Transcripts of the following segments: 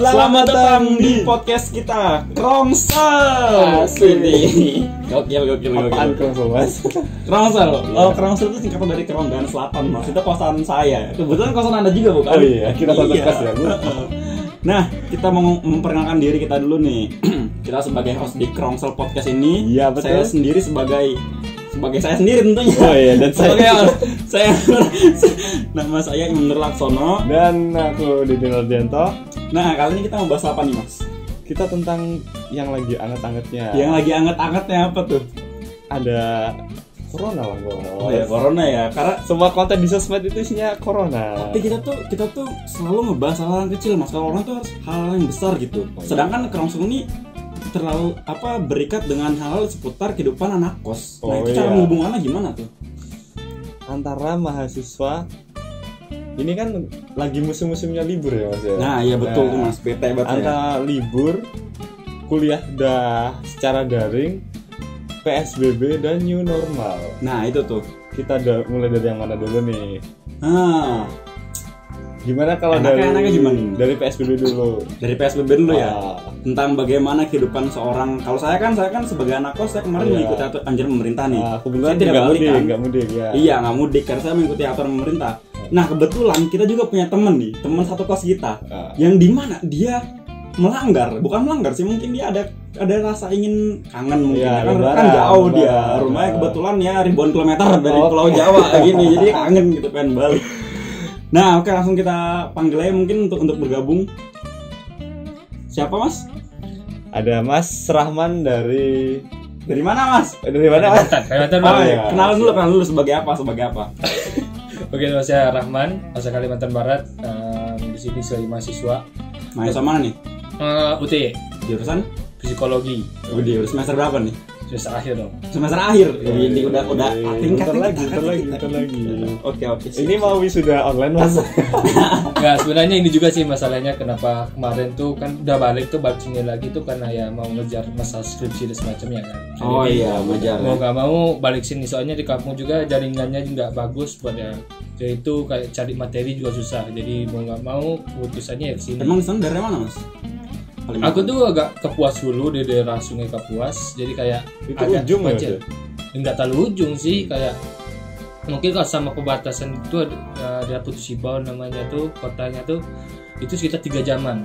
Selamat datang di podcast kita Krongsel. Asli. Gokil. Apaan Krongsel, Mas? Krongsel. Oh, Krongsel itu singkatan dari Keronggan Selatan, Mas. Itu kosan saya. Kebetulan kosan Anda juga, bukan? Oh iya, kita satu kos ya. Nah, kita mau memperkenalkan diri kita dulu nih. Kita sebagai host di Krongsel podcast ini. Iya, betul. Saya sendiri sebagai saya sendiri tentunya. Oh iya, dan saya nama saya Imam Laksono dan aku Didi Nurdianto. Nah, kali ini kita mau bahas apa nih, Mas? Kita tentang yang lagi anget-angetnya. Yang lagi anget-angetnya apa tuh? Ada corona lah, Bos. Oh ya, corona ya. Karena semua konten di sosmed itu isinya corona. tapi kita tuh selalu ngebahas hal yang kecil, Mas. Kalau orang tuh harus hal yang besar gitu. Sedangkan Krongsel ini terlalu berikat dengan hal-hal seputar kehidupan anak kos. Nah, itu cara menghubungkannya gimana tuh? Antara mahasiswa ini kan lagi musim-musimnya libur ya, Mas ya. Nah, iya betul tuh, Mas. Bete banget ya. Antara libur, kuliah udah secara daring, PSBB dan new normal. Nah, itu tuh. Kita mulai dari yang mana dulu nih? Nah, gimana kalau enaknya gimana? Dari PSBB dulu. Dari PSBB dulu ya. Tentang bagaimana kehidupan seorang. Kalau saya kan sebagai anak kos, saya kemarin mengikuti anjuran pemerintah nih. Kebetulan saya tidak balik kan. Nggak mudik ya. Iya, nggak mudik karena saya mengikuti aturan pemerintah. Nah, kebetulan kita juga punya teman satu kos kita, yang dimana dia bukan melanggar sih, mungkin dia ada rasa ingin kangen mungkin ya, kan jauh dia rumahnya kebetulan ya ribuan kilometer dari Pulau Jawa gini, jadi kangen gitu pengen balik. Nah, oke, langsung kita panggil aja mungkin untuk bergabung. Siapa, Mas? Ada Mas Rahman dari mana, Mas? Dari mana, Mas? Kalimantan. Oh, ya. Kenalan dulu sebagai apa? Oke, nama saya Rahman, asal Kalimantan Barat. Di sini sebagai mahasiswa. Mahasiswa mana nih? UT, Jurusan psikologi. Udah semester berapa nih? Semester akhir dong. Semester akhir. Jadi udah bentar lagi. Oke. Ini mau wisuda online, Mas. Enggak, sebenarnya ini juga sih masalahnya kenapa kemarin tuh kan udah balik sini lagi tuh karena ya mau ngejar masa skripsi dan semacamnya kan. Oh jadi, iya, wajar. Mau nggak mau balik sini soalnya di kampung juga jaringannya nggak bagus buat ya. Jadi itu kayak cari materi juga susah. Jadi mau nggak mau keputusannya ya kesini. Emang sana dari mana, Mas? Aku tuh agak Kapuas dulu di daerah Sungai Kapuas, jadi kayak itu agak ujung kecil. Enggak terlalu ujung sih, kayak mungkin kalau sama perbatasan itu ada Putus Ibau namanya tuh, kotanya tuh itu sekitar 3 jaman.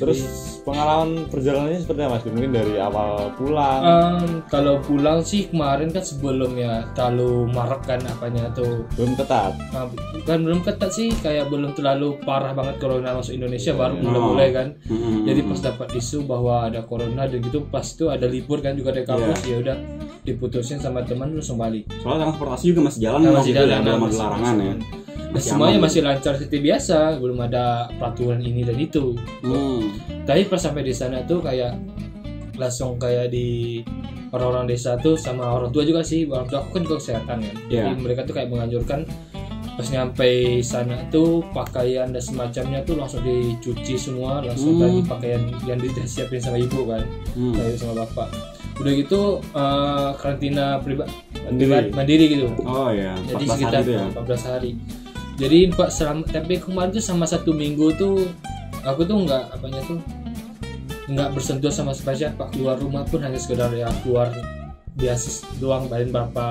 Terus pengalaman perjalanannya seperti apa, Mas? Mungkin dari awal pulang. Kalau pulang sih kemarin kan sebelum ya terlalu marak kan apanya tuh Belum ketat. Belum ketat sih, kayak belum terlalu parah banget corona masuk Indonesia, baru mulai kan. Jadi pas dapat isu bahwa ada corona dan gitu, pas itu ada libur kan juga dari kampus, ya udah diputusin sama teman langsung balik. Soalnya transportasi juga masih jalan, masih ada larangan ya. Semuanya masih lancar seperti biasa, belum ada peraturan ini dan itu. Tapi pas sampai di sana tuh kayak langsung kayak di orang-orang desa tuh sama orang tua juga sih, orang tua aku kan juga kesehatan kan. Jadi mereka tuh kayak menganjurkan pas nyampe sana tuh pakaian dan semacamnya tuh langsung dicuci semua, langsung ganti pakaian yang disiapin sama ibu kan, kayak sama bapak. Udah gitu karantina mandiri gitu. Oh iya, 14 jadi sekitar hari ya. 14 hari. Jadi tapi kemarin tuh sama 1 minggu tuh aku tuh nggak bersentuh sama siapa, keluar rumah pun hanya sekedar ya keluar biasa doang, balikin berapa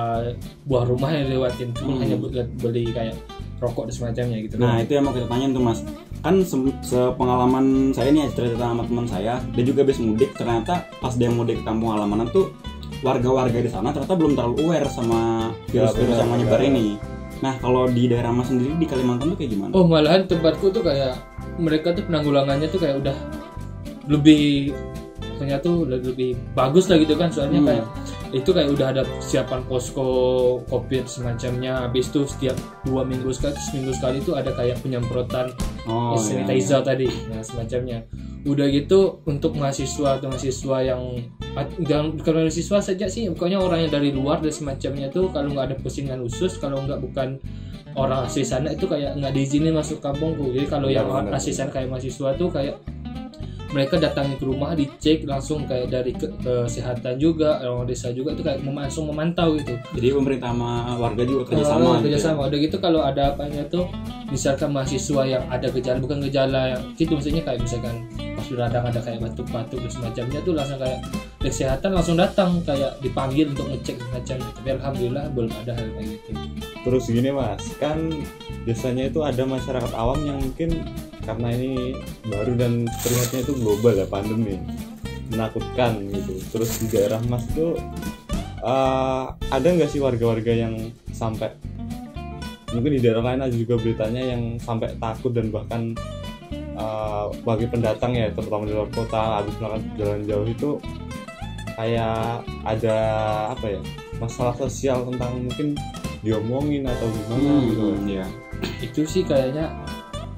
buah rumah yang lewatin tuh hanya beli kayak rokok dan semacamnya gitu. Nah, itu yang mau kita tanyain tuh, Mas. Kan sepengalaman saya nih cerita sama teman saya, dia juga habis mudik, ternyata pas dia mudik ke kampung halaman tuh warga-warga di sana ternyata belum terlalu aware sama virus-virus yang menyebar ini. Nah, kalau di daerah Mas sendiri di Kalimantan tuh kayak gimana? Oh, malahan tempatku tuh kayak mereka tuh penanggulangannya tuh kayak udah lebih bagus lah gitu kan, soalnya kayak itu kayak udah ada siapan posko COVID semacamnya. Habis itu setiap 2 minggu sekali, seminggu sekali itu ada kayak penyemprotan sanitizer tadi, nah semacamnya. Udah gitu untuk mahasiswa yang bukan mahasiswa saja sih, pokoknya orang yang dari luar dan semacamnya tuh kalau nggak ada postingan khusus, kalau bukan orang asli sana itu kayak nggak diizinin masuk kampungku. Jadi kalau yang asli sana kayak mahasiswa tuh kayak mereka datangin ke rumah, dicek langsung kayak dari kesehatan juga, orang desa juga itu kayak langsung memantau gitu. Jadi pemerintah sama warga juga kerjasama. Kerjasama. Udah gitu kalau ada apanya tuh misalkan mahasiswa yang ada gejala, bukan gejala yang gitu, maksudnya kayak misalkan pas radang ada kayak batuk-batuk dan semacamnya tuh langsung kayak kesehatan langsung datang kayak dipanggil untuk ngecek semacamnya. Tapi alhamdulillah belum ada hal kayak gitu. Terus gini Mas, kan biasanya itu ada masyarakat awam yang mungkin karena ini baru dan terlihatnya itu global ya, pandemi menakutkan gitu. Terus di daerah Mas tuh ada nggak sih warga-warga yang sampai, mungkin di daerah lain ada juga beritanya yang sampai takut dan bahkan bagi pendatang ya, terutama di luar kota habis melakukan jalan jauh itu kayak ada apa ya, masalah sosial tentang mungkin diomongin atau gimana gitu. Iya. Itu sih kayaknya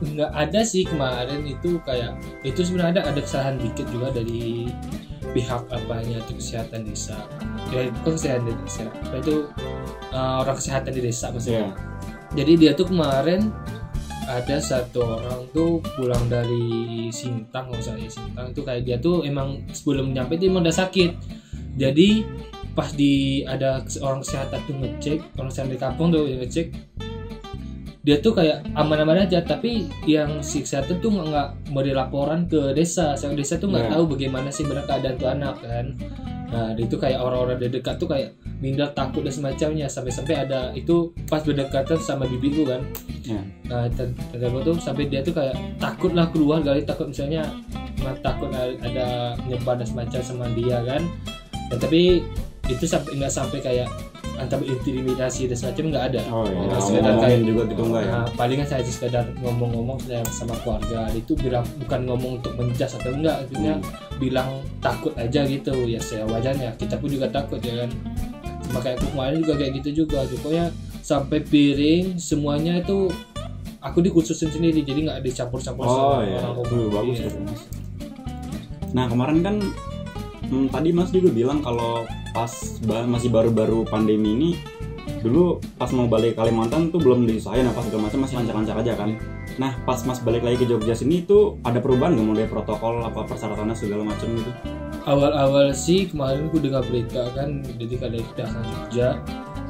nggak ada sih kemarin itu, kayak itu sebenarnya ada kesalahan dikit juga dari pihak apanya itu kesehatan desa ya, bukan kesehatan desa apa itu orang kesehatan di desa maksudnya. Jadi dia tuh kemarin ada satu orang tuh pulang dari Sintang, nggak usah ya Sintang itu kayak dia tuh emang sebelum nyampe dia emang udah sakit. Jadi pas ada orang kesehatan tuh ngecek, orang kesehatan di kampung tuh ngecek, dia tuh kayak aman-aman aja, tapi yang si kesehatan tuh nggak beri laporan ke desa. Desa tuh nggak tahu bagaimana sih benar keadaan tuh anak kan. Nah itu kayak orang-orang di dekat tuh kayak minder, takut dan semacamnya, sampai-sampai ada itu pas berdekatan sama bibiku kan. Nah tante tuh sampai dia tuh kayak takut lah keluar kali, takut misalnya takut ada nyebar dan semacam sama dia kan. Dan tapi itu nggak sampai kayak antar intimidasi dan semacam, nggak ada. Sekedar kayak juga gitu enggak ya. Palingan saya sekedar ngomong-ngomong sama keluarga, itu bilang bukan ngomong untuk menjas atau enggak, artinya bilang takut aja gitu ya, saya wajarnya kita pun juga takut ya kan. Makanya aku kemarin juga kayak gitu juga, pokoknya sampai piring semuanya itu aku dikhususin sendiri, jadi nggak dicampur-campur sama orang. Bagus ya. Nah kemarin kan tadi Mas juga bilang kalau pas masih baru-baru pandemi ini, dulu pas mau balik Kalimantan tuh belum disusahin apa segala macam, masih lancar-lancar aja kan. Nah pas Mas balik lagi ke Jogja sini tuh ada perubahan nggak, mulai protokol apa persyaratannya segala macam gitu? Awal-awal sih kemarin aku dengar berita kan, jadi kalau udah ke Jogja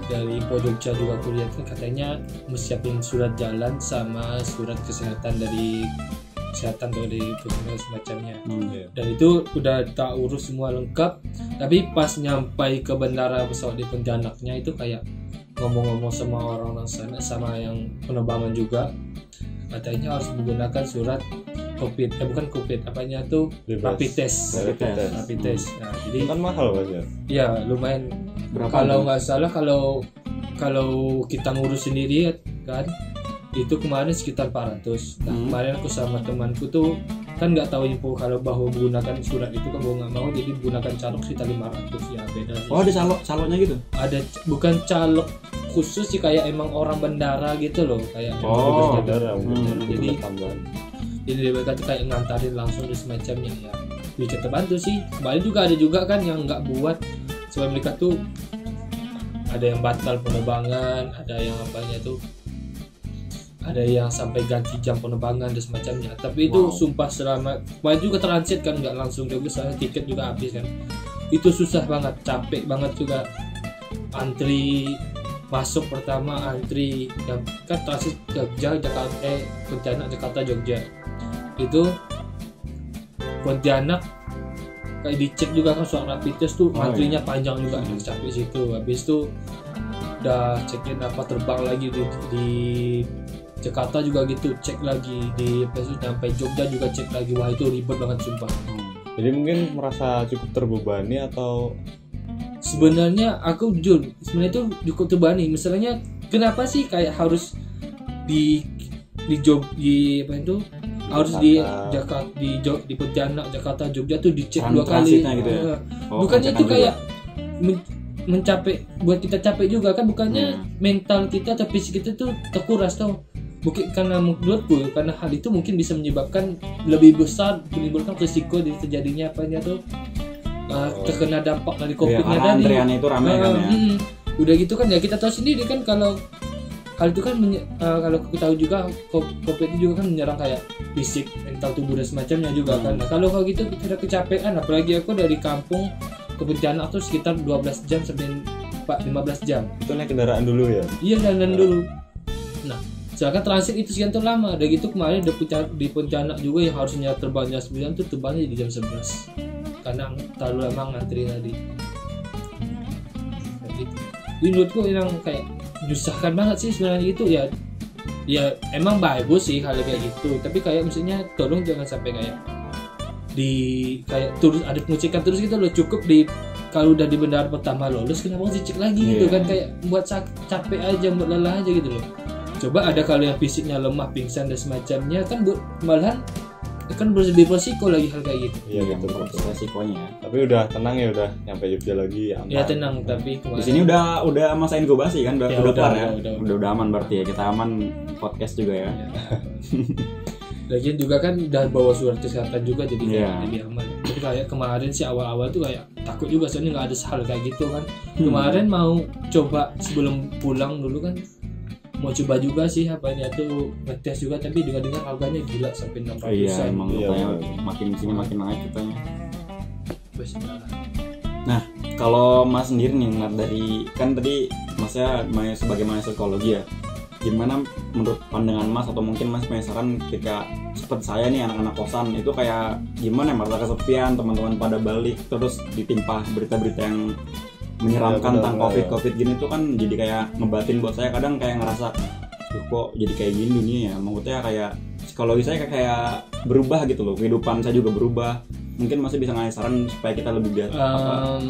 dari Info Jogja juga aku lihat kan katanya siapin surat jalan sama surat kesehatan dari kesehatan atau dari puskesmas semacamnya. Dan itu udah tak urus semua lengkap. Tapi pas nyampai ke bandara pesawat di Pontianaknya itu kayak ngomong-ngomong sama orang-orang sana, sama yang penerbangan juga, katanya harus menggunakan surat COVID, bukan COVID, apanya tuh rapid test. Nah, jadi kan mahal Mas ya? Ya lumayan. Berapa kalau nggak salah kalau kita ngurus sendiri kan itu kemarin sekitar 400. Nah kemarin aku sama temanku tuh kan nggak tahu info kalau bahwa menggunakan surat itu kan gue nggak mau, jadi menggunakan calok sekitar 500 ya, beda sih. Oh ada caloknya gitu? Ada, bukan calok khusus sih, kayak emang orang bandara gitu loh, kayak bandara. Jadi mereka tuh kayak ngantarin langsung dan semacamnya ya. Bisa terbantu sih. Kemarin juga ada juga kan yang nggak buat, sebab mereka tuh ada yang batal penerbangan, ada yang apanya tuh, ada yang sampai ganti jam penerbangan dan semacamnya. Tapi itu sumpah selama kemarin juga transit kan, nggak langsung ke sana, tiket juga habis kan. Itu susah banget, capek banget juga. Antri masuk pertama, antri yang kan transit Jogja, Jakarta, Pontianak, Jakarta, Jogja. Itu Pontianak kayak dicek juga kan soal rapid test tuh, antrinya panjang juga, capek situ. Habis itu udah cekin apa terbang lagi di Jakarta juga gitu, cek lagi di sampai Jogja juga cek lagi. Wah itu ribet banget sumpah. Jadi mungkin merasa cukup terbebani atau? Sebenarnya aku jujur sebenarnya itu cukup terbebani. Misalnya kenapa sih kayak harus di apa itu harus di Jakarta, di Pontianak, Jakarta, Jogja tuh dicek 2 kali gitu ya? Bukannya itu kayak mencapai buat kita capek juga kan, bukannya mental kita atau fisik kita tuh terkuras tuh. Mungkin karena menurutku karena hal itu mungkin bisa menyebabkan lebih besar, menimbulkan risiko dari terjadinya apanya tuh terkena dampak dari COVID-nya tadi. Antriannya itu ramai kan ya. Udah gitu kan ya, kita tahu sendiri kan kalau hal itu kan kalau kita tahu juga COVID itu juga kan menyerang kayak fisik, mental tubuh dan semacamnya juga kan. Nah, kalau gitu kita udah kecapean, apalagi aku dari kampung ke Pontianak tuh sekitar 12 jam sampai 15 jam. Itu naik kendaraan dulu ya? Iya, dan dulu. Nah, Sedangkan transit itu sekian tahun lama. Udah gitu kemarin di Pontianak juga yang harusnya terbang jam 9 tuh terbangnya di jam 11 karena terlalu lama ngantri tadi. Kayak gitu. Jadi menurutku yang kayak menyusahkan banget sih sebenarnya itu ya. Ya emang bagus sih hal kayak gitu, tapi kayak maksudnya tolong jangan sampai kayak terus ada pengecekan terus gitu loh. Cukup di kalau udah di bandara pertama lolos kenapa harus dicek lagi gitu kan, kayak buat capek aja, buat lelah aja gitu loh. Coba ada kalau yang fisiknya lemah, pingsan dan semacamnya kan malahan kan beresiko lagi hal kayak gitu. Iya betul resikonya. Tapi udah tenang ya, udah nyampe Jogja lagi aman. Ya tenang, tapi kemarin di sini udah masa inkubasi kan, udah kelar ya. Udah Aman berarti ya, kita aman podcast juga ya. Lagian juga kan udah bawa surat kesehatan juga jadi lebih aman. Tapi kayak kemarin sih awal-awal tuh kayak takut juga soalnya nggak ada hal kayak gitu kan. Kemarin mau coba sebelum pulang dulu kan mau coba juga sih apanya tuh ngetes juga, tapi dengar harganya gila sampai 600-an. Iya emang katanya makin sini makin naik katanya. Nah kalau Mas sendiri nih ngeliat dari kan tadi Masnya sebagai mahasiswa psikologi ya, gimana menurut pandangan Mas atau mungkin Mas punya saran ketika seperti saya nih anak-anak kosan itu kayak gimana ya, merasa kesepian, teman-teman pada balik terus ditimpa berita-berita yang menyeramkan tentang covid gini tuh kan jadi kayak ngebatin buat saya. Kadang kayak ngerasa kok jadi kayak gini dunia ya, maksudnya kayak psikologi saya kayak berubah gitu loh, kehidupan saya juga berubah. Mungkin masih bisa ngasih saran supaya kita lebih biasa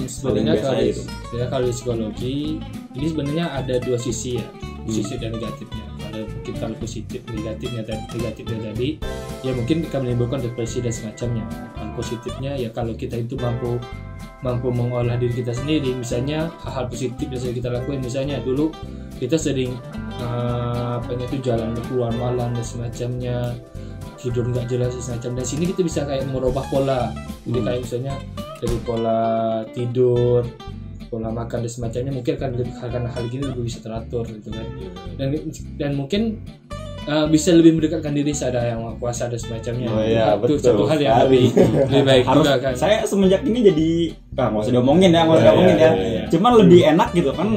sebenarnya kalau di psikologi ini sebenarnya ada dua sisi ya, positif dan negatifnya. Kalau positif negatifnya tadi ya mungkin bisa menimbulkan depresi dan semacamnya. Kalau positifnya ya kalau kita itu mampu mengolah diri kita sendiri, misalnya hal-hal positif yang sering kita lakuin, misalnya dulu kita sering jalan keluar malam dan semacamnya, tidur nggak jelas dan semacam. Dan sini kita bisa kayak merubah pola, jadi kayak misalnya dari pola tidur, pola makan dan semacamnya, mungkin karena hal gini lebih bisa teratur gitu kan. Dan mungkin bisa lebih mendekatkan diri ada yang puasa dan semacamnya. Itu satu hal yang lebih baik harus juga kan. Saya semenjak ini jadi nggak usah diomongin ya, cuman lebih enak gitu kan,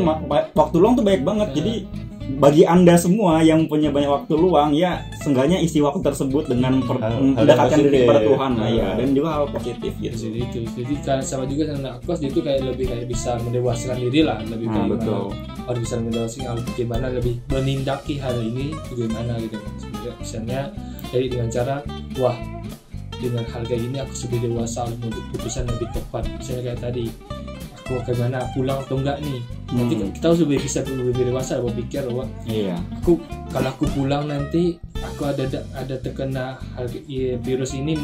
waktu luang tuh baik banget. Jadi bagi Anda semua yang punya banyak waktu luang ya, seenggaknya isi waktu tersebut dengan mendekatkan diri kepada Tuhan dan juga hal positif gitu. Jadi kan sama juga sama anak kos itu kayak lebih kayak bisa mendewasakan diri lah, lebih kayak betul. Harus bisa mendewasakan bagaimana lebih menindaki hal ini bagaimana gitu kan. Misalnya dari dengan cara dengan hal kayak gini aku sudah dewasa untuk keputusan lebih tepat. Misalnya kayak tadi aku bagaimana pulang atau enggak nih, nanti kita harus lebih dewasa berpikir bahwa kalau aku pulang nanti aku ada terkena virus ini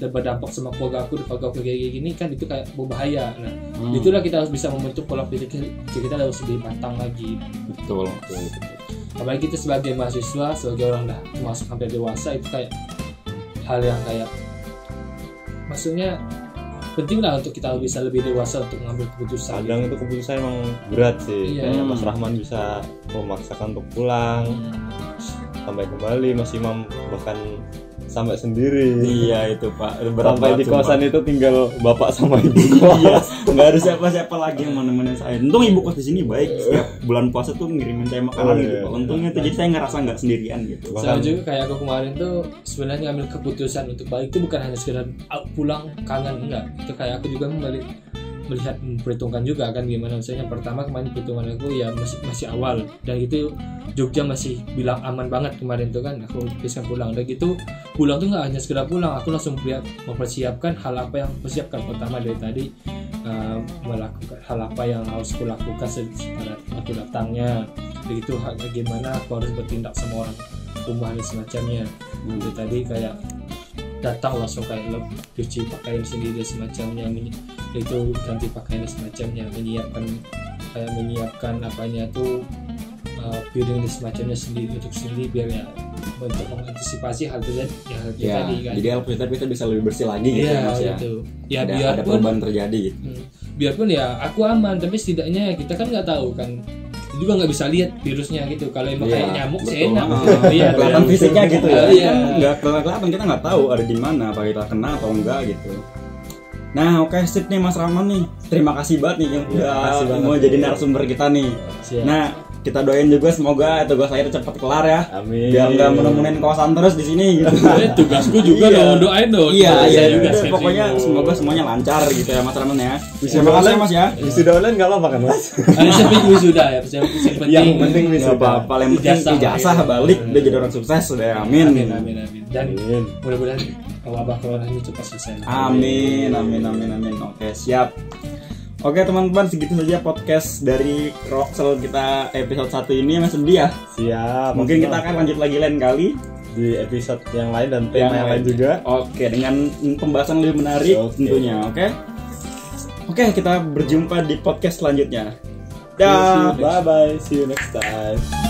dan berdampak sama keluarga aku kayak gini kan, itu kayak berbahaya. Nah itulah kita harus bisa membentuk pola pikir kita harus lebih matang lagi. Betul. Apalagi kita sebagai mahasiswa, sebagai orang dah masuk hampir dewasa, itu kayak hal yang kayak maksudnya penting lah untuk kita bisa lebih dewasa untuk mengambil keputusan. Kadang itu keputusan emang berat sih. Kayak Mas Rahman bisa memaksakan untuk pulang, sampai kembali, Mas Imam bahkan sampai sendiri. Iya itu Pak. Sampai di kosan itu tinggal bapak sama ibu. Iya, nggak ada siapa-siapa lagi yang menemani saya. Untung ibu kos di sini baik, setiap bulan puasa tuh ngirimin saya makanan gitu Pak. Untungnya tuh jadi saya ngerasa nggak sendirian gitu. Sama juga kayak aku kemarin tuh sebenarnya ngambil keputusan untuk balik itu bukan hanya sekedar pulang kangen, enggak. Itu kayak aku juga melihat memperhitungkan juga kan gimana. Misalnya pertama kemarin perhitungan aku ya masih awal, dan itu Jogja masih bilang aman banget kemarin tuh kan, aku bisa pulang. Dan gitu pulang tuh nggak hanya sekedar pulang, aku langsung mempersiapkan hal apa yang persiapkan. Pertama dari tadi melakukan hal apa yang harus aku lakukan pada waktu datangnya. Begitu bagaimana aku harus bertindak sama orang rumah dan semacamnya. Itu tadi kayak datang langsung kayak cuci pakaian sendiri dan semacamnya, itu ganti pakaian dan semacamnya, menyiapkan apanya tuh piring dan semacamnya sendiri untuk sendiri biar ya untuk mengantisipasi hal itu tadi kan. Jadi alhamdulillah kita bisa lebih bersih lagi gitu ya. Gitu. Ya ada perubahan terjadi gitu. Biarpun ya aku aman, tapi setidaknya kita kan nggak tahu kan, juga nggak bisa lihat virusnya gitu. Kalau emang kayak nyamuk sih enak. Kelihatan fisiknya gitu ya. Nggak kelihatan, kita nggak tahu ada di mana, apa kita kena atau enggak gitu. Nah oke, sip nih Mas Rahman nih. Terima kasih banget nih yang udah mau jadi narasumber kita nih. Siap. Nah kita doain juga semoga tugas akhir cepat kelar ya. Amin. Biar nggak menemuin kosan terus di sini gitu. Tugasku juga dong, doain dong. Iya, Saya juga udah, skripsi. pokoknya semoga semuanya lancar gitu ya Mas Ramen ya. Wisuda Terima kasih online, Mas ya. Wisuda online nggak apa-apa kan Mas? Ada siapa yang wisuda ya? Yang penting. Yang penting Nggak wisuda. apa-apa, yang penting ijazah balik dia jadi orang sukses udah amin. Amin. Dan Amin. mudah-mudahan wabah corona ini cepat selesai. Amin. Oke, siap. Oke teman-teman, segitu saja podcast dari Rocksel kita episode 1 ini. Mas sedih ya? Siap. Mungkin kita akan lanjut lagi lain kali di episode yang lain dan tema yang lain juga. Oke, dengan pembahasan lebih menarik tentunya. Oke, kita berjumpa di podcast selanjutnya. Dah. Bye bye. See you next time.